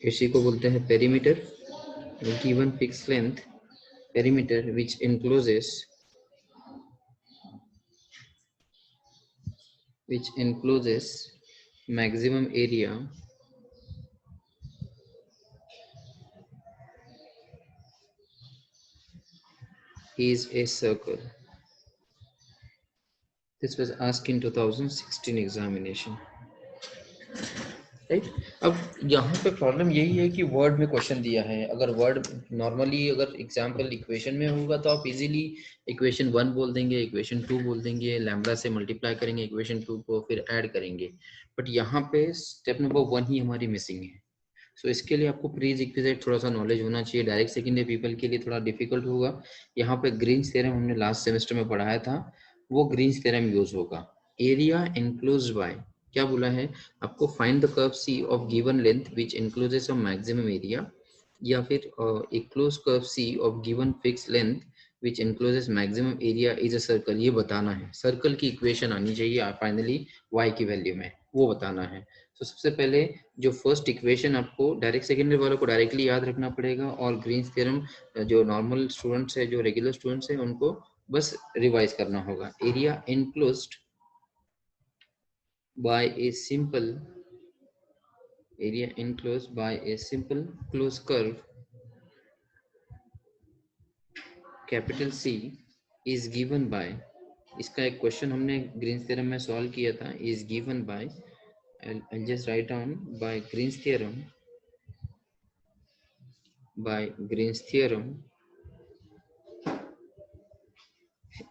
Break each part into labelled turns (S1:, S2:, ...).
S1: इसी को बोलते हैं perimeter. Given fix length perimeter which encloses maximum area is a circle. This was asked in 2016 examination. Right. अब यहाँ पे प्रॉब्लम यही है कि वर्ड में क्वेश्चन दिया है. अगर वर्ड नॉर्मली अगर एग्जाम्पल इक्वेशन में होगा तो आप इजीली इक्वेशन 1 बोल देंगे, इक्वेशन 2 बोल देंगे, लैम्ब्डा से मल्टीप्लाई करेंगे इक्वेशन 2 को, फिर ऐड करेंगे. बट यहाँ पे स्टेप नंबर 1 ही हमारी मिसिंग है. सो इसके लिए आपको प्री रिक्विजिट थोड़ा सा नॉलेज होना चाहिए. डायरेक्ट सेकेंडरी पीपल के लिए थोड़ा डिफिकल्ट होगा. यहाँ पे ग्रीन्स थ्योरम हमने लास्ट सेमेस्टर में पढ़ाया था, वो ग्रीन्स थ्योरम यूज होगा. एरिया एनक्लोज्ड बाय, क्या बोला है आपको, find the curve C of given length which encloses a maximum area, या फिर enclose curve C of given fix length which encloses maximum area is a circle. ये बताना है. सर्कल की इक्वेशन आनी चाहिए फाइनली y की वैल्यू में, वो बताना है. तो सबसे पहले जो फर्स्ट इक्वेशन आपको डायरेक्ट सेकेंडरी वालों को डायरेक्टली याद रखना पड़ेगा, और ग्रीन्स थ्योरम जो नॉर्मल स्टूडेंट्स है, जो रेगुलर स्टूडेंट्स है, उनको बस रिवाइज करना होगा. Area enclosed by a simple closed curve capital C is given by, इसका एक क्वेश्चन हमने ग्रीन्स थ्योरम में सॉल्व किया था. is given by, I'll just write down by Green's theorem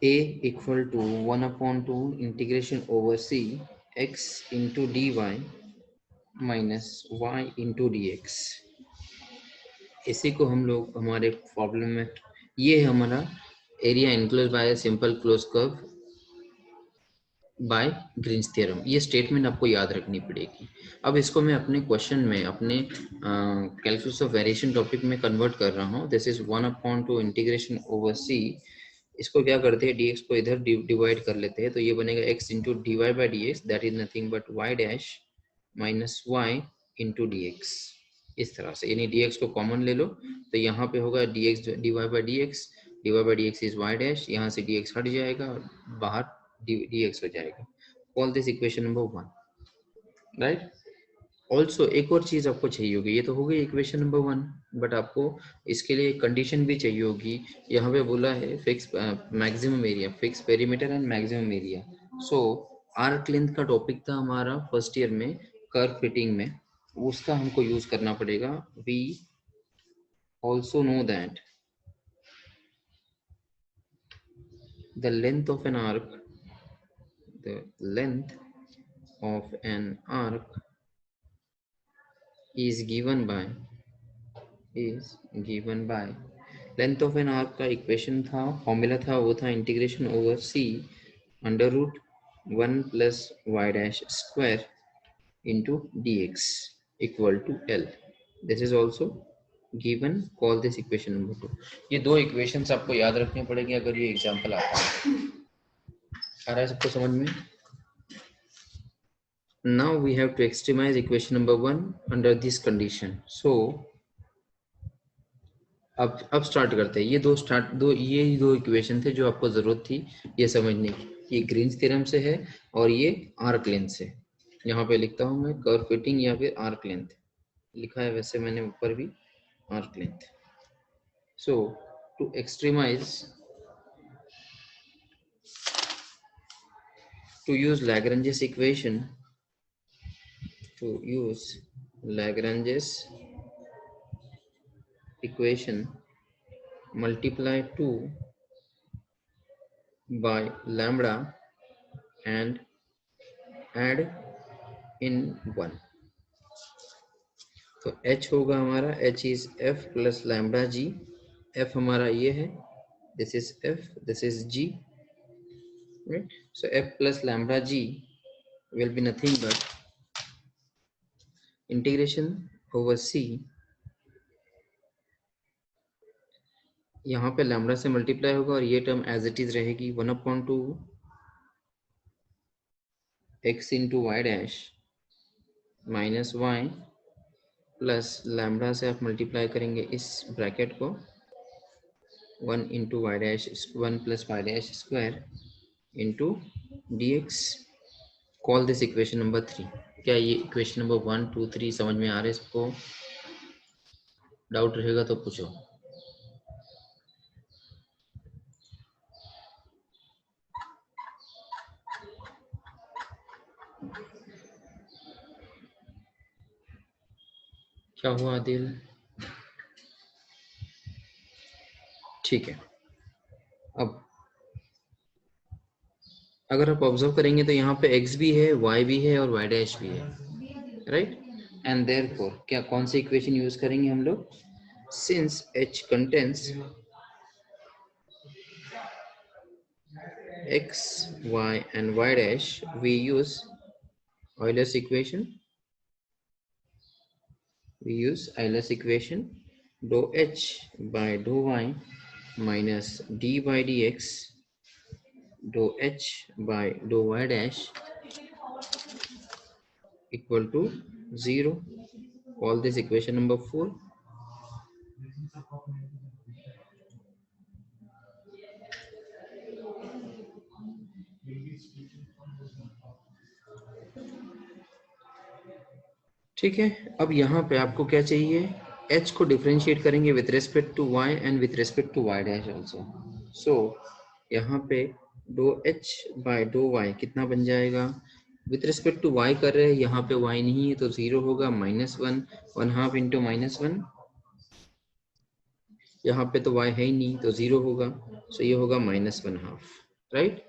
S1: A equal to 1/2 integration over C x into dy minus y into dx. इसी को हम लोग हमारे प्रॉब्लम में, ये है हमारा area enclose by simple close curve by Green's theorem. ये स्टेटमेंट आपको याद रखनी पड़ेगी. अब इसको मैं अपने क्वेश्चन में, अपने कैलकुलस ऑफ वेरिएशन टॉपिक में कन्वर्ट कर रहा हूँ. दिस इज 1/2 इंटीग्रेशन ओवर सी. इसको क्या करते हैं, dx को इधर डिवाइड कर लेते हैं, तो ये बनेगा x into d y by d x, that is nothing but y dash minus y into d x. इस तरह से, यानी dx को कॉमन ले लो, तो यहाँ पे होगा dx d y by d x is y dash, यहाँ से dx हट जाएगा और बाहर dx हो जाएगा. Call this equation number 1, right. Also एक और चीज आपको चाहिए होगी. ये तो हो गई इक्वेशन नंबर 1, बट आपको इसके लिए कंडीशन भी चाहिए होगी. यहाँ पे बोला है fix maximum area, fix perimeter and maximum area. So arc length का टॉपिक था हमारा फर्स्ट ईयर में कर्व फिटिंग में, उसका हमको यूज करना पड़ेगा. We also know that the length of an arc is given by length of an arc का इक्वेशन था, फॉर्मूला था, वो था integration over C under root 1 plus y dash square into d x equal to L. This is also given. Call this equation number 2. ये दो equations आपको याद रखने पड़ेंगे अगर ये एग्जाम्पल आता है. आ रहा है सबको समझ में? Now we have to extremize equation number 1 under this condition. So अब स्टार्ट करते हैं. ये दो इक्वेशन थे जो आपको जरूरत थी ये समझने की. ये ग्रीन्स थ्योरम से है और ये आर्क लेंथ से. यहाँ पे लिखता हूँ मैं कर्व फिटिंग या फिर आर्क लेंथ लिखा है, वैसे मैंने ऊपर भी arc length. So to extremize, to use Lagrange's equation, multiply 2 by lambda and add in 1. तो h होगा हमारा, h is f plus lambda g. f हमारा ये है, this is f, this is g, right? So f plus lambda g will be nothing but integration over c. यहाँ पे lambda से multiply होगा और ये टर्म एज इट इज रहेगी 1/2 x into y dash minus y plus lambda से आप multiply करेंगे इस ब्रैकेट को 1 into y dash 1 plus y dash square into d x. Call this equation number 3। क्या ये इक्वेशन नंबर 1 2 3 समझ में आ रहे हैं इसको? डाउट रहेगा तो पूछो। क्या हुआ दिल? ठीक है। अब अगर आप ऑब्जर्व करेंगे तो यहाँ पे x भी है, y भी है और y डैश भी है, राइट? एंड देयरफॉर क्या कौन सी इक्वेशन यूज करेंगे हम लोग? Since h contains x, y and y dash, we use Euler's equation. We use Euler's equation dou h by dou y minus d by dx dou h by dou y dash equal to 0. Call this equation number 4. ठीक है। अब यहाँ पे आपको क्या चाहिए? h को differentiate करेंगे with respect to y and with respect to y dash also. So यहाँ पे dou h by dou y कितना बन जाएगा? विथ रिस्पेक्ट टू y कर रहे हैं, यहाँ पे y नहीं है तो 0 होगा, -1 1/2 इंटू -1। यहाँ पे तो y है ही नहीं तो 0 होगा, सो ये होगा -1/2, right?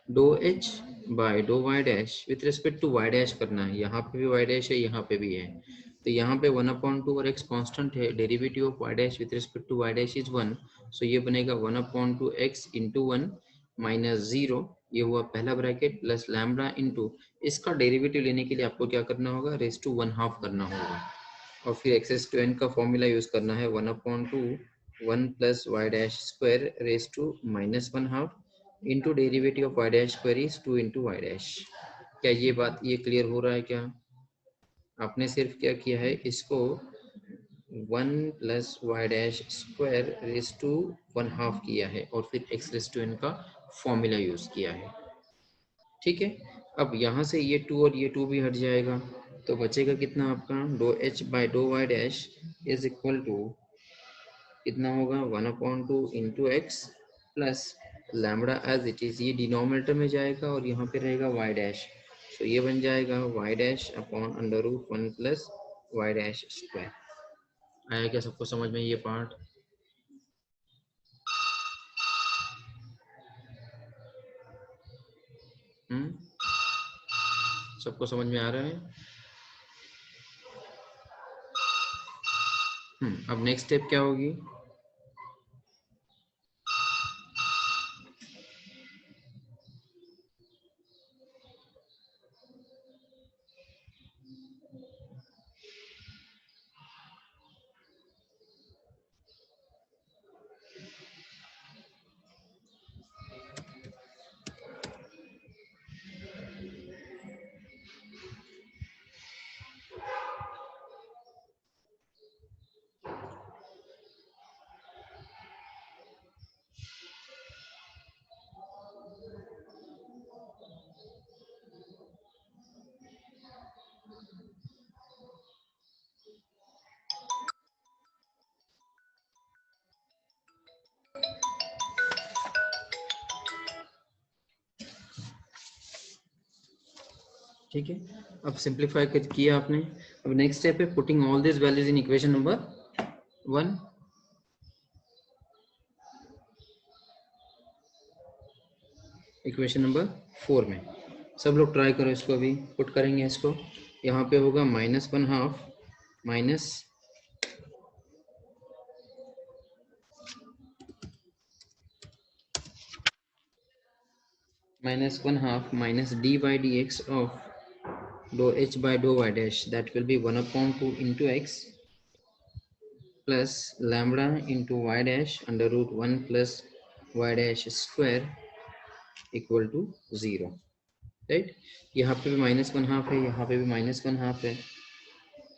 S1: dou h by dou y dash with respect to y dash करना है, यहाँ पे भी y डैश है, यहाँ पे भी है, तो यहाँ पे 1/2 और x कांस्टेंट है, derivative of y dash with respect to y dash is 1, so ये बनेगा 1/2 x इंटू 1 माइनस 0, ये हुआ पहला ब्रैकेट, प्लस लैम्बडा इंटू इसका डेरिवेटिव लेने के लिए आपको क्या करना होगा? रेज टू 1/2 करना होगा, और फिर एक्सेस टू एन का फॉर्मूला यूज करना है 1/2 1 plus y dash square raise to -1/2 into derivative of y dash square is 2 into y dash. क्या ये बात ये क्लियर हो रहा है? क्या आपने सिर्फ क्या किया है, इसको 1 plus y dash square raise to 1/2 किया है और फिर एक्स रेज टू एन का फॉर्मूला यूज किया है, ठीक है? अब यहाँ से ये 2 और ये 2 भी हट जाएगा, तो बचेगा कितना आपका? dou h by dou y dash is equal to कितना होगा? 1/2 into x plus lambda as it is, ये डिनोमिनेटर में जाएगा और यहाँ पे रहेगा y डैश, तो ये बन जाएगा y dash upon under root 1 plus y dash square. आया क्या सबको समझ में ये पार्ट? सबको समझ में आ रहा है? अब नेक्स्ट स्टेप क्या होगी? ठीक है, अब सिंप्लीफाई किया आपने। अब नेक्स्ट स्टेप है putting all this values in equation number 1। Equation number 4 में सब लोग ट्राई करो, इसको अभी पुट करेंगे इसको। यहाँ पे होगा -1/2 minus -1/2 minus d by dx of dou h by dou y dash, that will be 1/2 into x plus lambda into y dash under root 1 plus y dash square equal to 0, right? यहाँ पे भी -1/2 है, यहाँ पे भी -1/2 है,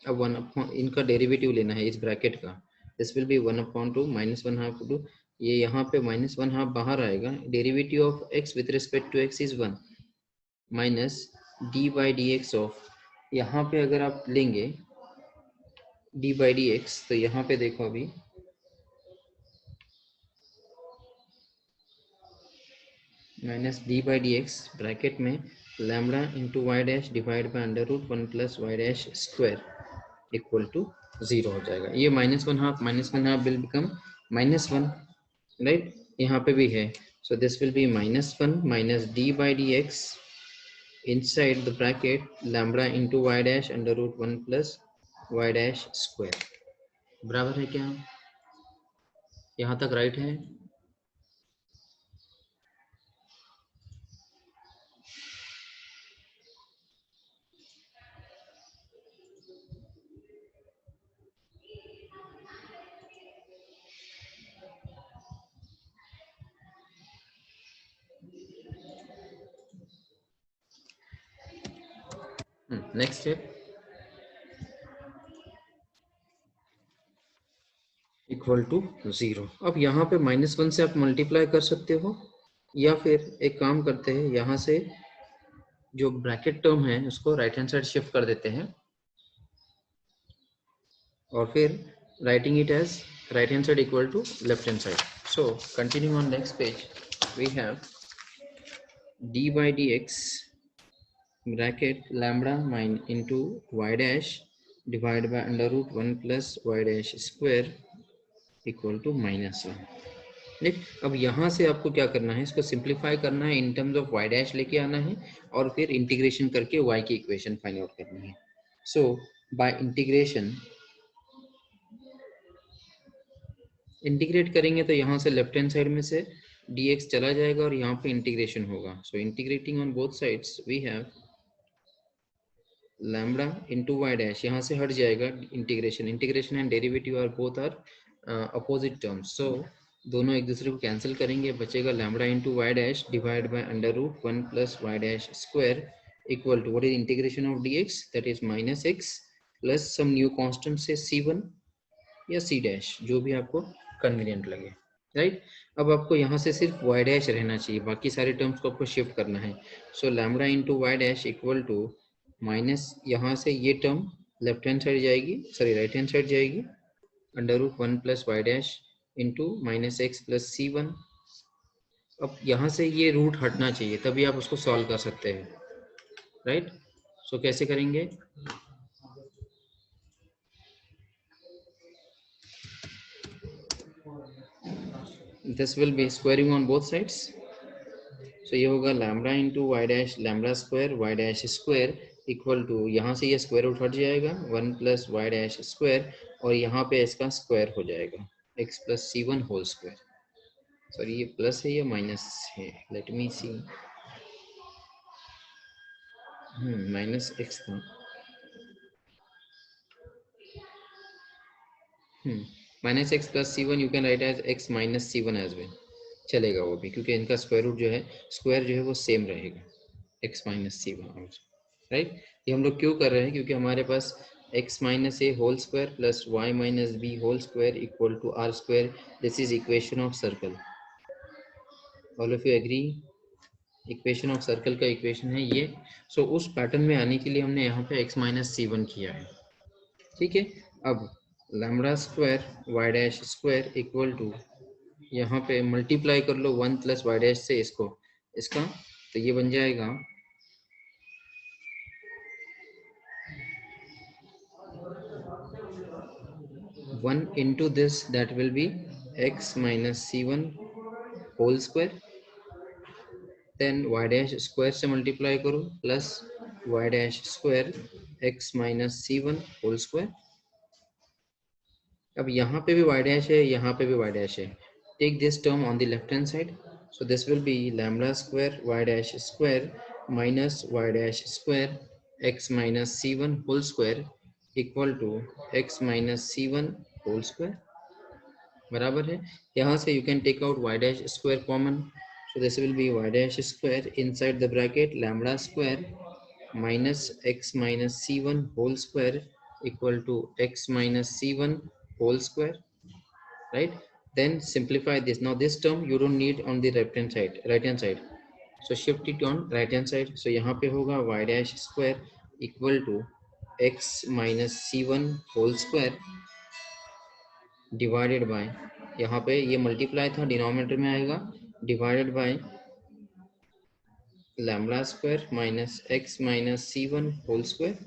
S1: अब 1 upon इनका डेरिवेटिव लेना है इस ब्रैकेट का, this will be 1 upon 2 minus 1 half to, ये यहाँ पे माइनस 1 हाफ बाहर आएगा, derivative of x with respect to x is 1 minus d by d x of, यहाँ पे अगर आप लेंगे डी बाई डी एक्स, तो यहाँ पे देखो अभी minus d by d x bracket में lambda into y dash divide by under root 1 plus y dash square equal to 0 हो जाएगा। ये minus 1 half will become minus 1, right, यहाँ पे भी है, so this will be minus 1 minus d by d x inside the bracket lambda into y dash under root 1 plus y dash square, बराबर है क्या? यहाँ तक राइट है? Next step equal to 0। अब यहाँ पे -1 से आप मल्टीप्लाई कर सकते हो, या फिर एक काम करते हैं, यहाँ से जो ब्रैकेट टर्म है उसको राइट हैंड साइड शिफ्ट कर देते हैं और फिर writing it as right hand side equal to left hand side. So continue on next page, we have d by d x bracket lambda mine into y dash divided by under root 1 plus y dash square equal to -1। ठीक, अब यहाँ से आपको क्या करना है, इसको simplify करना है, in terms of y dash लेके आना है और फिर इंटीग्रेशन करके y की इक्वेशन फाइंड आउट करनी है। सो बाय इंटीग्रेशन इंटीग्रेट करेंगे तो यहाँ से लेफ्ट हैंड साइड में से dx चला जाएगा और यहाँ पे इंटीग्रेशन होगा। So integrating on both sides we have lambda into y dash, यहाँ से हट जाएगा integration and derivative are both are opposite terms, so दोनों एक दूसरे को कैंसिल करेंगे, बचेगा lambda into y dash divide by under root 1 plus y dash square equal to what is integration of dx, that is -x plus some new constant से c1 या c dash, जो भी आपको कन्वीनियंट लगे, right. अब आपको यहाँ से सिर्फ y डैश रहना चाहिए, बाकी सारे टर्म्स को आपको शिफ्ट करना है। So lambda into y dash equal to minus, यहाँ से ये टर्म लेफ्ट हैंड साइड जाएगी, सॉरी राइट हैंड साइड जाएगी, under root 1 plus y dash into -x plus c1। अब यहाँ से ये रूट हटना चाहिए, तभी आप उसको सॉल्व कर सकते हैं, राइट। सो कैसे करेंगे, this will be squaring on both sides, so ये होगा lambda into y dash lambda square y dash square equal to, यहाँ से ये स्क्वायर रूट हट जाएगा 1 प्लस वाई डैश स्क्वायर और यहाँ पे इसका स्क्वायर हो जाएगा x plus c1 whole square, sorry ये प्लस है या माइनस है, let me see, minus x था, minus x plus c1 you can write as x minus c1 as well, चलेगा वो भी, क्योंकि इनका स्क्वायर रूट जो है, स्क्वायर जो है वो सेम रहेगा, x माइनस c1, राइट। ये हम लोग क्यों कर रहे हैं, क्योंकि हमारे पास x minus a whole square plus y minus b whole square equal to r square, this is equation of circle, all of you agree, equation of circle का इक्वेशन है ये। सो उस पैटर्न में आने के लिए हमने यहाँ पे x माइनस c1 किया है, ठीक है। अब lambda square y dash square equal to, यहाँ पे मल्टीप्लाई कर लो 1 प्लस वाई डैश से इसको, इसका, तो ये बन जाएगा 1 into this, that will be x minus c1 whole square, then y dash square से multiply करो plus y dash square x minus c1 whole square। अब यहाँ पे भी y dash है, यहाँ पे भी y dash है, take this term on the left hand side, so this will be lambda square y dash square minus y dash square x minus c1 whole square equal to x minus c1 whole square, बराबर है। यहाँ से you can take out y dash square common, so this will be y dash square inside the bracket lambda square minus x minus c1 whole square equal to x minus c1 whole square, right? Then simplify this. Now this term you don't need on the right hand side, so shift it on right hand side. So यहाँ पे होगा y dash square equal to x minus c1 whole square divided by, यहाँ पे ये multiply था, denominator में आएगा, divided by lambda square minus x minus c1 whole square,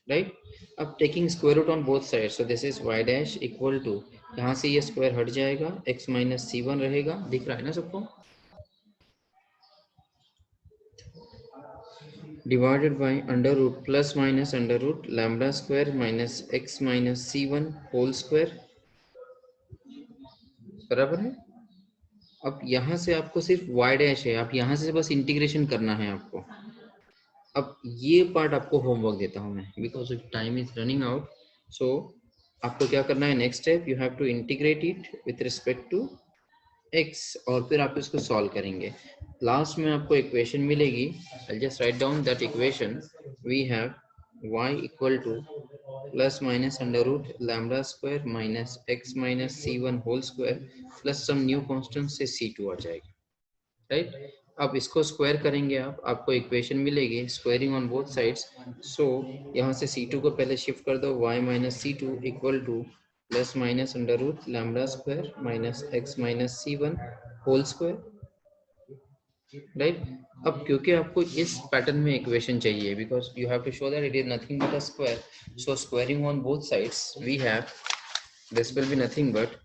S1: right? अब taking square root on both side, so this is y dash equal to, यहाँ से ये स्क्वायर हट जाएगा, x माइनस c1 रहेगा, दिख रहा है ना सबको, divided by under root plus minus under root lambda square minus x minus c1 whole square, बराबर है। अब यहाँ से आपको सिर्फ y डैश है, आप यहाँ से बस इंटीग्रेशन करना है आपको। अब ये पार्ट आपको होमवर्क देता हूँ मैं, because time is running out. So आपको क्या करना है, next step you have to integrate it with respect to x, और फिर आप इसको सॉल्व करेंगे। लास्ट में आपको इक्वेशन मिलेगी, I just write down that equation, we have y equal to plus minus under root lambda square minus x minus c1 whole square plus some new constant से c2 आ जाएगा, right? अब इसको square करेंगे आप, आपको equation मिलेगी squaring on both sides. So यहाँ से c2 को पहले शिफ्ट कर दो, y minus c2 equal to plus minus under root lambda square minus x minus c1 whole square, right? अब क्योंकि आपको इस पैटर्न में इक्वेशन चाहिए, because you have to show that it is nothing but a square, so squaring on both sides we have, this will be nothing but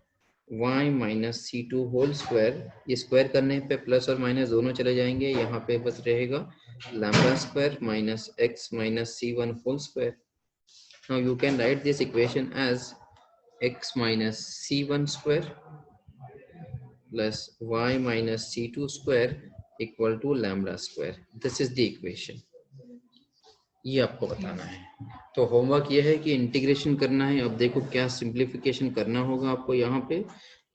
S1: y minus c2 whole square, ये square करने पे plus और minus दोनों चले जाएंगे, यहाँ पे बस रहेगा lambda square minus x minus c1 whole square. Now you can write this equation as x minus c1 square plus y minus c2 square equal to lambda square, this is the equation. ये आपको बताना है। तो homework ये है कि integration करना है। अब देखो क्या सिंप्लीफिकेशन करना होगा आपको, यहाँ पे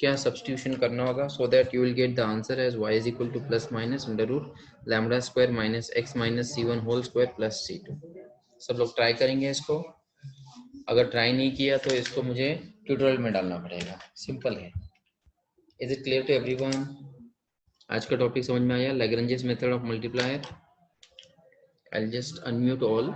S1: क्या सब्स्टिट्यूशन करना होगा, so that you will get the answer as y is equal to plus minus under root lambda square minus x minus c1 whole square plus c2। सब लोग ट्राई करेंगे इसको, अगर ट्राई नहीं किया तो इसको मुझे ट्यूटोरियल में डालना पड़ेगा, सिंपल है। Is it clear to everyone? आज का टॉपिक समझ में आया, Lagrange's method of multiplier. I will just unmute all.